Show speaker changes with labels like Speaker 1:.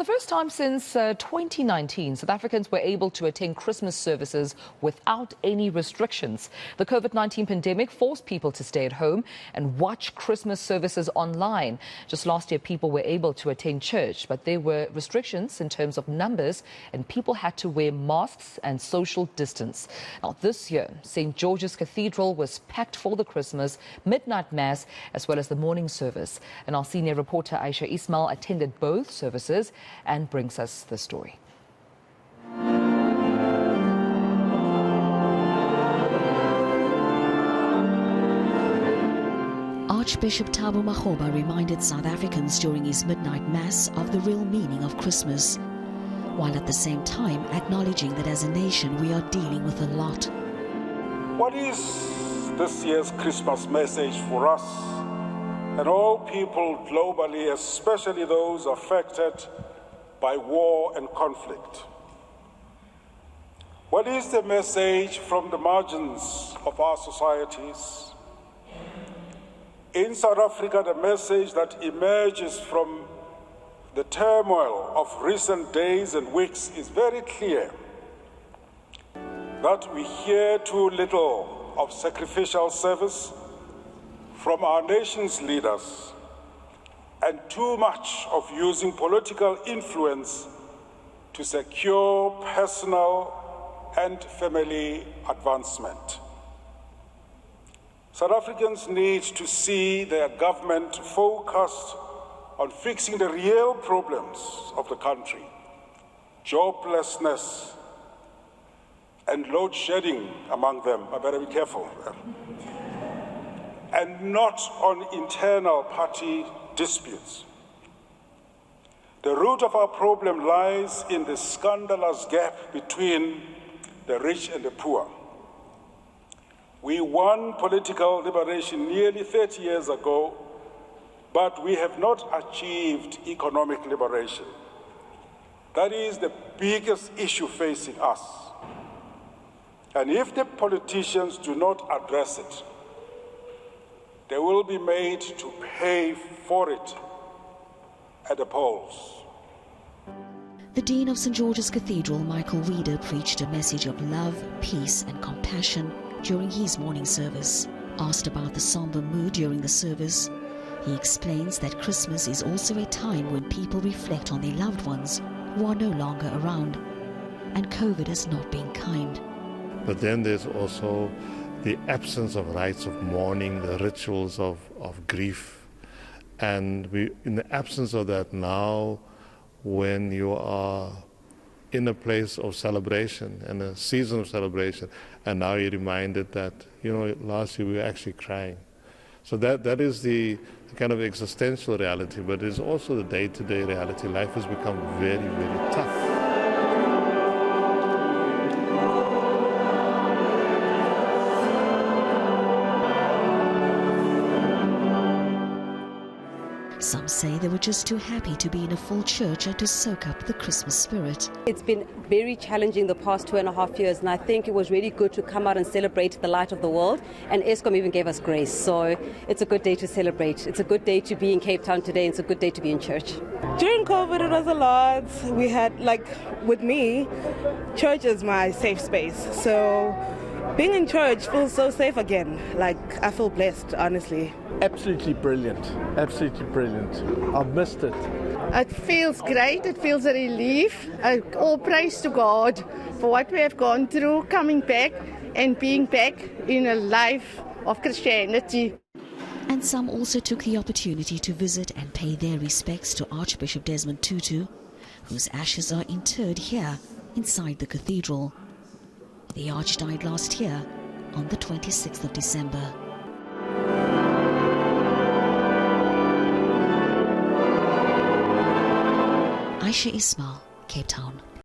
Speaker 1: the first time since 2019, South Africans were able to attend Christmas services without any restrictions. The COVID-19 pandemic forced people to stay at home and watch Christmas services online. Just last year, people were able to attend church, but there were restrictions in terms of numbers and people had to wear masks and social distance. Now, this year, St. George's Cathedral was packed for the Christmas midnight mass as well as the morning service. And our senior reporter Ayesha Ismail attended both services and brings us the story.
Speaker 2: Archbishop Thabo Makgoba reminded South Africans during his midnight mass of the real meaning of Christmas, while at the same time acknowledging that as a nation we are dealing with a lot.
Speaker 3: What is this year's Christmas message for us and all people globally, especially those affected by war and conflict? What is the message from the margins of our societies? In South Africa, the message that emerges from the turmoil of recent days and weeks is very clear: that we hear too little of sacrificial service from our nation's leaders and too much of using political influence to secure personal and family advancement. South Africans need to see their government focused on fixing the real problems of the country: joblessness and load shedding among them. I better be careful. And not on internal party disputes. The root of our problem lies in the scandalous gap between the rich and the poor. We won political liberation nearly 30 years ago, but we have not achieved economic liberation. That is the biggest issue facing us. And if the politicians do not address it, they will be made to pay for it at the polls.
Speaker 2: The Dean of St. George's Cathedral, Michael Reeder, preached a message of love, peace and compassion during his morning service. Asked about the somber mood during the service, he explains that Christmas is also a time when people reflect on their loved ones who are no longer around, and COVID has not been kind.
Speaker 4: But then there's also the absence of rites of mourning, the rituals of grief. And in the absence of that now, when you are in a place of celebration and a season of celebration, and now you're reminded that, last year we were actually crying. So that is the kind of existential reality, but it's also the day-to-day reality. Life has become very, very tough.
Speaker 2: Some say they were just too happy to be in a full church and to soak up the Christmas spirit.
Speaker 5: It's been very challenging the past 2.5 years, and I think it was really good to come out and celebrate the light of the world, and Eskom even gave us grace. So it's a good day to celebrate. It's a good day to be in Cape Town today. It's a good day to be in church.
Speaker 6: During COVID, it was a lot. We had, with me, church is my safe space. So being in church feels so safe again. I feel blessed, honestly.
Speaker 7: Absolutely brilliant. Absolutely brilliant. I've missed it.
Speaker 8: It feels great. It feels a relief. All praise to God for what we have gone through, coming back and being back in a life of Christianity.
Speaker 2: And some also took the opportunity to visit and pay their respects to Archbishop Desmond Tutu, whose ashes are interred here inside the cathedral. The Arch died last year on the 26th of December. Ayesha Ismail, Cape Town.